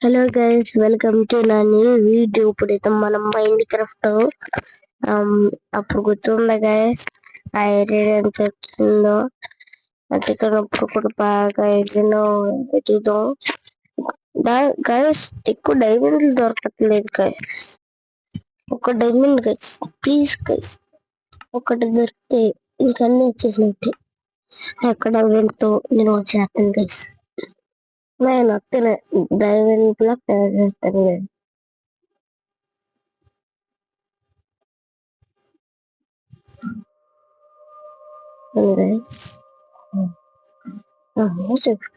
Hello guys, welcome to నా new video. ఇప్పుడైతే మనం మైండ్ క్రాఫ్ట్ అప్పుడు గుర్తుందా గైస్, ఐరన్ చెప్తుందో అంటే ఇక్కడ కూడా బాగా ఎన్నో వెతుకుతాం. గైస్ ఎక్కువ డైమండ్లు దొరకట్లేదు గైస్. ఒక డైమండ్ గైస్, ప్లీజ్ గైస్, ఒకటి దొరికితే ఇంకన్నీ వచ్చేసినట్టే. ఎక్కడ డైమండ్తో నేను వచ్చేస్తాను గైస్. నేను వస్తాను డైమండ్ బ్లాక్ తయారు చేస్తాను గైస్.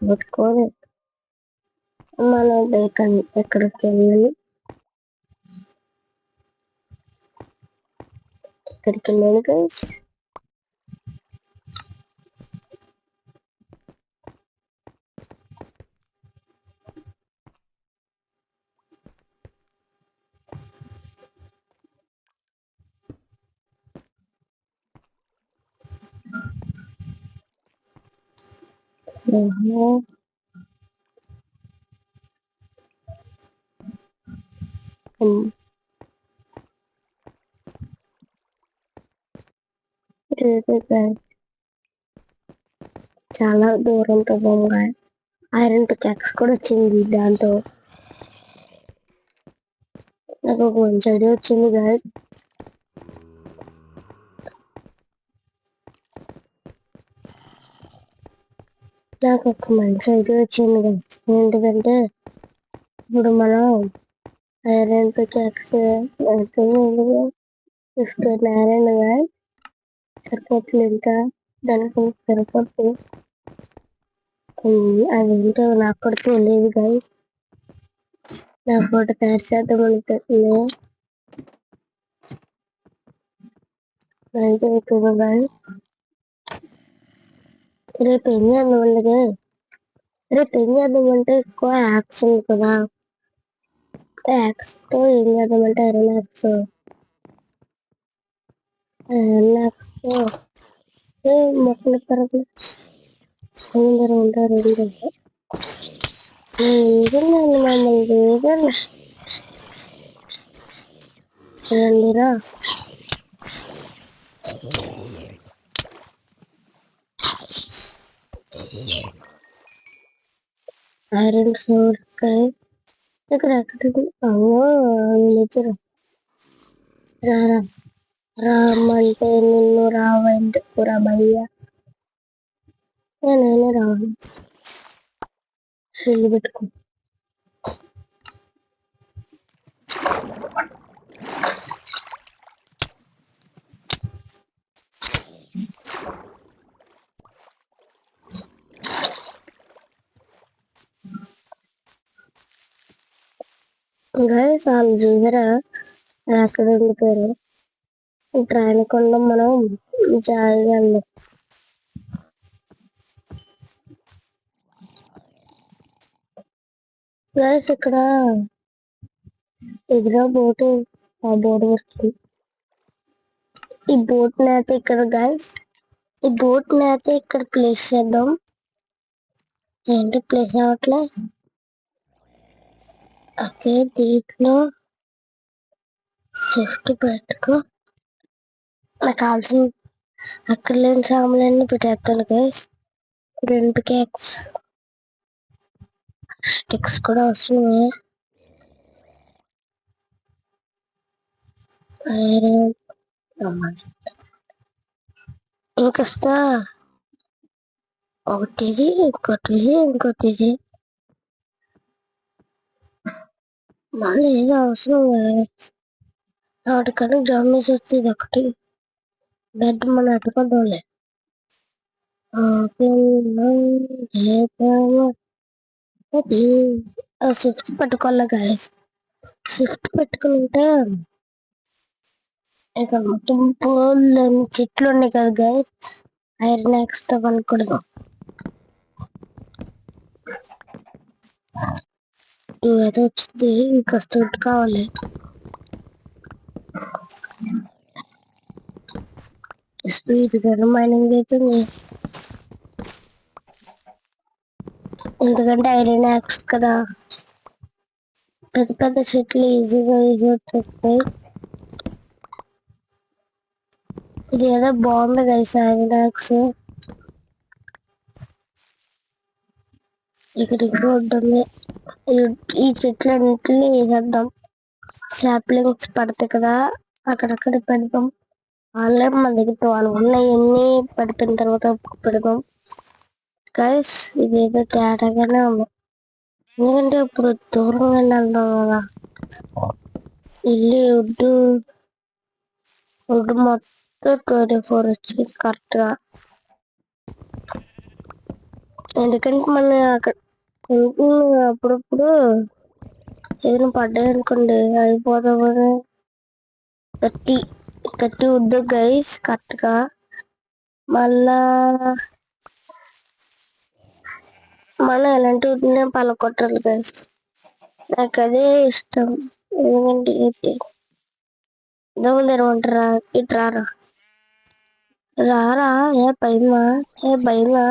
పెట్టుకోవాలి మన ఎక్కడికి వెళ్ళాలి, ఎక్కడికి వెళ్ళాలి గైస్. చాలా దూరంతో బొంగా ఐరన్ పికాక్స్ కూడా వచ్చింది. దాంతో నాకు ఒక మంచి ఐడియా వచ్చింది గాయస్. ఏంటంటే ఇప్పుడు మనం ఐరన్ పికాక్స్ 15 ఐరన్ గాయస్ సరిపోతుంది. ఇంకా దానికి సరిపోతుంది. అది ఏంటో నాకు కూడా తెలియదు గైస్. నా ఫోటో తయారు చేద్దాం అనుకుంటున్నా. రేపు ఏం చేద్దాం అంటే ఎక్కువ యాక్స్ ఉంది కదా. యాక్స్ తో ఏం చేద్దామంటే ఐరన్ యాక్స్ తో మొక్కలు పరగలు ఉంటారు. రండిరా. ఐరన్ సోర్ ఇక్కడ రామంటే నిన్ను రావెందుకు రామయ్య, నేనే రాను. షెల్లు పెట్టుకో. గైస్ వాళ్ళు చూసారా అక్కడ ఉండిపోయారు. ట్రైన్ కొండ మనం జాయిగా వెళ్దాం. గైస్ ఇక్కడ ఎదురా బోటు, ఆ బోట్ వస్తుంది. ఈ బోట్ నేత ఇక్కడ గైస్, ఈ బోట్ నేత ఇక్కడ ప్లేస్ చేద్దాం. ఏంటి ప్లేస్ అవ్వట్లే. ఓకే, దీంట్లో షిఫ్ట్ పెట్టుకో. నాకు కావాల్సిన అక్కడ లేని సామాన్లన్నీ పెట్టేస్తాను గైస్. 2 పికాక్స్, స్టిక్స్ కూడా వస్తున్నాయి. ఇంకొస్తా ఒకటి ఇంకోటి మళ్ళీ ఏదో అవసరం వాటికన్నా డామేజ్ వచ్చేది ఒకటి. బెడ్ మనం అట్టుకోదాంలే. స్విఫ్ట్ పెట్టుకోవాలి గాయస్. స్విఫ్ట్ పెట్టుకుంటే ఇక్కడ మొత్తం పోల్ చెట్లు ఉన్నాయి కదా గాయస్. ఐరన్ యాక్స్ తో పనుకూడదు. ఏదో వచ్చింది, ఇంకా స్విఫ్ట్ కావాలి. స్పీడ్ గా మైనింగ్ అవుతుంది, ఎందుకంటే ఐరన్ యాక్స్ కదా. పెద్ద పెద్ద చెట్లు ఈజీగా వచ్చేస్తాయి. ఇది ఏదో బాగుంది గైస్ డాక్స్. ఇక్కడికి ఉంటుంది. ఈ చెట్లు అన్నింటినీ వేసేద్దాం. సాప్లింగ్స్ పడతాయి కదా, అక్కడక్కడ పెడదాం. ఆన్లైన్ మన దగ్గర 12 ఉన్నాయి. ఎన్ని పడిపోయిన తర్వాత పెడదాం గైస్. ఇదేదో తేడాగానే ఉంది, ఎందుకంటే ఇప్పుడు దూరంగా వెళ్దాం కదా. ఇల్లు వుడ్ మొత్తం 24 వచ్చింది కరెక్ట్గా. ఎందుకంటే మనం అక్కడ అప్పుడప్పుడు ఏదైనా పడ్డాయి అనుకోండి అయిపోదామని 30 వుడ్ గైస్ కరెక్ట్గా. మళ్ళా మనం ఎలాంటి వుడ్ని పలకొట్టాలి గైస్. నాకు అదే ఇష్టం. ఎందుకంటే దమ్ము తెరవంటారా, ఇటు రారా రారా. భయమా భయమా.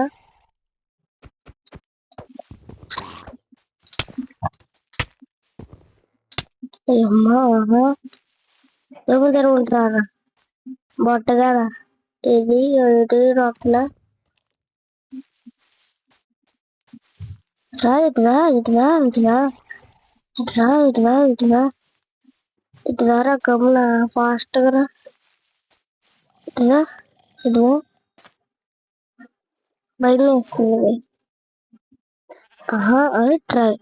అమ్మా దమ్ము తెరవంటారా బొట్టగారా. ఇది రాత్రులా ఇటురా ఇటురా ఇటురా ఇటురా ఇటురా ఇటురా ఇటురా గమ్మున ఫాస్ట్గా రా. ఇటురా ఇటురా. భయం వేస్తుంది. ట్రై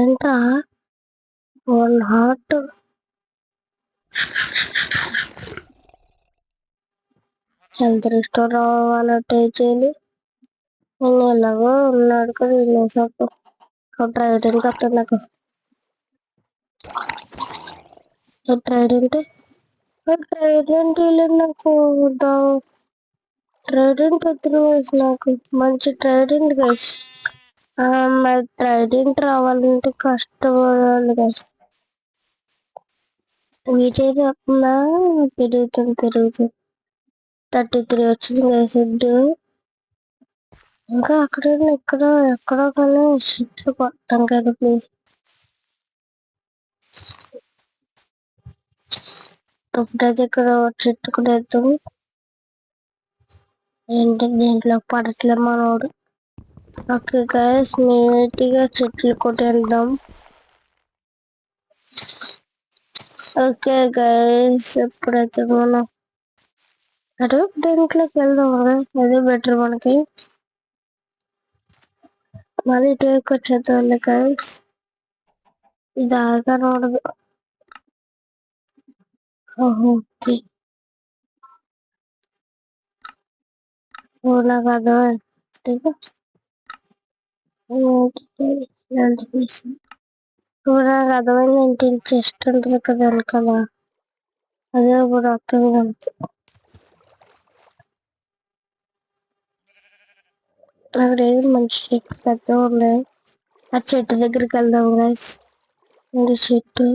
ఏంటా 1 హార్ట్. హెల్త్ రిస్టోర్ అవ్వాలంటే చేయాలి. నేను ఎలాగో ఉన్నాడు కదా వెళ్ళేసాకు ట్రైడెంట్ వస్తుంది నాకు. ట్రైడెంట్ వెళ్ళింది నాకు. ట్రైడెంట్ వద్దు నాకు, మంచి ట్రైడెంట్ గైస్. మరి ట్రైడెంట్ రావాలంటే కష్టపడాలి గైస్. వీటైతే వస్తుందా, పెరుగుతుంది 33 వచ్చింది గైస్ వుడ్. ఇంకా ఎక్కడో కానీ షిట్లు కొట్టం కదా ప్లీజ్. ఇప్పుడైతే ఇక్కడ చెట్టు కూడా వేద్దాం. ఏంటి దీంట్లో పడట్లే మనోడు. ఓకే గైస్ నీట్గా చెట్లు కొట్టేద్దాం. ఓకే గైస్ ఇప్పుడైతే మనం అటు దీంట్లోకి వెళ్దాం. అదే బెటర్ మనకి. మళ్ళీ ఇటు వచ్చేద్దాం గైస్. ఇది ఆగనూడదు. ఓకే నాకు అర్థమైంది. నాకు అర్థమైంది ఏంటి, చెస్ట్ ఉంటుంది కదా వెనకాల, అదే ఇప్పుడు వస్తుంది మనకి. అక్కడ ఏది మంచి చెట్టు పెద్ద ఉంది. ఆ చెట్టు దగ్గరికి వెళ్దాం గైస్. చెట్టు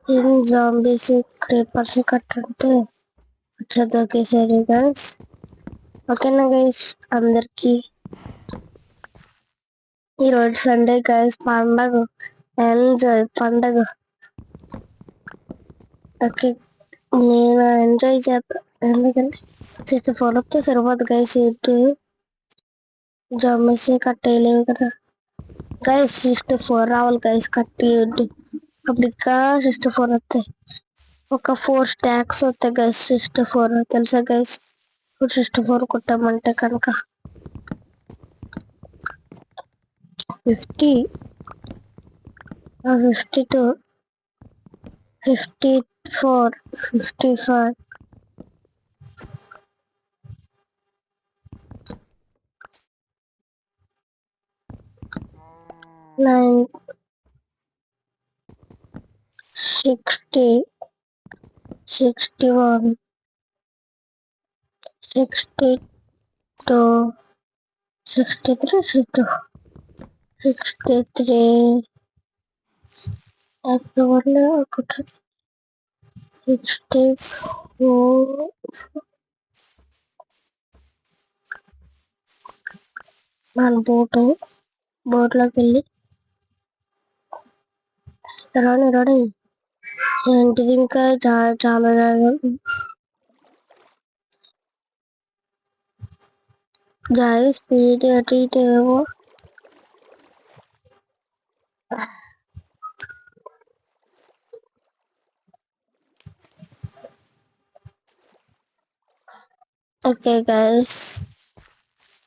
ఏం జాంబీస్ క్రీపర్స్ కట్టంటే వచ్చేది గైస్. ఓకేనా గైస్ అందరికి ఈరోజు సండే గైస్, పండగ ఎంజాయ్ పండగ. ఓకే నేను ఎంజాయ్ చేస్తాను ఎందుకంటే 64 వస్తే సరిపోదు గైస్. ఇటు జాంబీస్ కట్టేయలేవు కదా గైస్. 64 రావాలి గైస్ కట్టేయద్దు. అప్పుడు ఇంకా 64 వస్తాయి. ఒక 4 స్టాక్స్ వస్తాయి గైస్ 64 తెలుసా గైస్. ఇప్పుడు 64 కొట్టామంటే కనుక 50, 52, 54, 55, 9, 60, 61, 62, 63, 63, అప్పుడు 64. మన బోట్లోకి వెళ్ళి రాని రాని ఏంటిది ఇంకా చాలా జాయి స్పీడ్ అటు ఇటు ఏమో. ఓకే గైస్,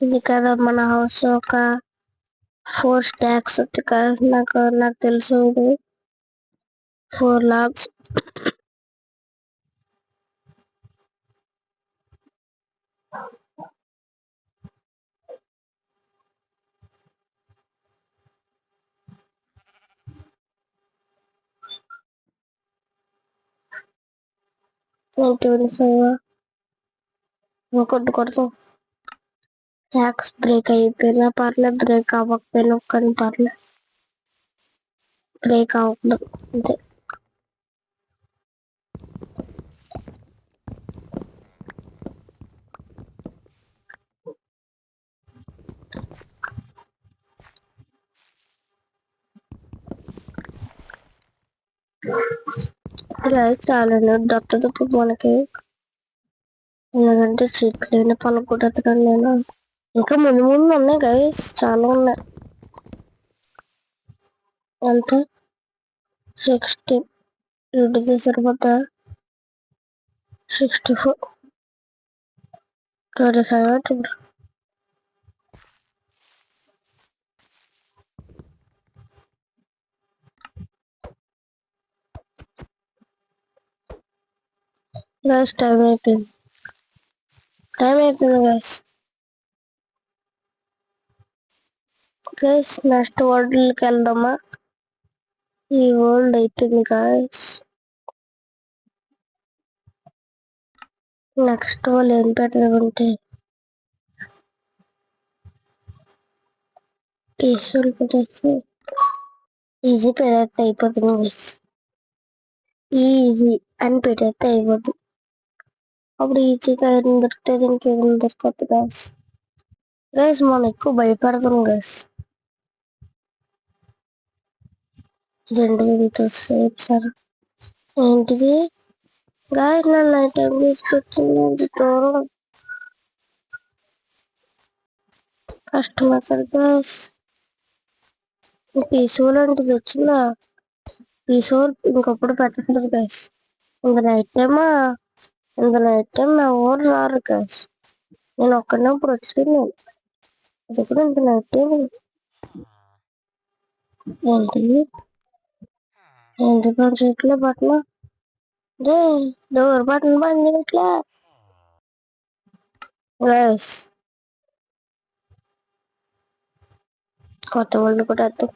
ఇది కదా మన హౌస్. ఒక 4 స్టాక్స్ నాకు తెలుసు. ఇది 4 లాగ్స్. కొడతాం. ట్యాక్స్ బ్రేక్ అయిపోయినా పర్లేదు, బ్రేక్ అవ్వకపోయినా కానీ పర్లేదు, బ్రేక్ అవ్వకూడదు అంతే. చాలండి వస్తుంది ఇప్పుడు మనకి, ఎందుకంటే చెట్లైన పలుకుంటున్నాను నేను. ఇంకా ముందు ముందు ఉన్నాయి గైస్, చాలా ఉన్నాయి. ఎంత 60 ఇంటికి సరిపోతా. 64 25 అవుతుంది. గైస్ టైం అయిపోయింది గైస్. నెక్స్ట్ వరల్డ్కి వెళ్దామా? ఈ వరల్డ్ అయిపోయింది గైస్. నెక్స్ట్ వాళ్ళు ఏం పెట్టాలంటే పీస్ఫుల్ పెట్టేసి ఈజీ పెడితే అయిపోతుంది గైస్. ఈజీ అని పెట్టేస్తే అయిపోతుంది. అప్పుడు ఈజీగా ఏం దొరుకుతుంది, ఇంకేం దొరుకుతుంది గైస్. గైస్ మనం ఎక్కువ భయపడతాం గైస్. జెండర్ సేఫ్ సార్ ఏంటిది గాయస్? నన్ను నైట్ టైం తీసుకొచ్చింది దూరం, కస్టమర్ గైస్. పీసోల్ అంటే వచ్చిందా? పీసోల్ ఇంకప్పుడు పెట్టండి గైస్. ఇంక నైట్ టైం నా ఊరు రారు గైస్. నేను ఒక్కనే ఇప్పుడు వచ్చింది. దగ్గర ఇంక నైట్ టైం ఏంటిది పని చేయట్లే బట్టలు. రే డోర్ బటన్ పని చేయట్లే గైస్. కొత్త వాళ్ళు కూడా వద్దు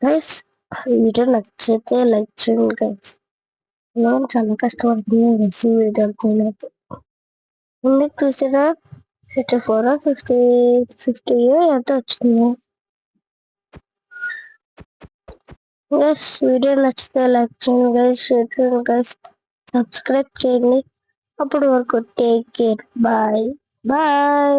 గైస్. వీడియో నచ్చితే లైక్ చేయండి గైస్. నేను చాలా కష్టపడుతున్నాను గైస్ ఈ వీడియోతో. నాకు ముందుకు చూసారా 54 50 ఎంత వచ్చింది గైస్. వీడియో నచ్చితే లైక్ చేయండి గైస్, షేర్ చేయండి గైస్, సబ్స్క్రైబ్ చేయండి. అప్పటి వరకు టేక్ కేర్, బాయ్ బాయ్.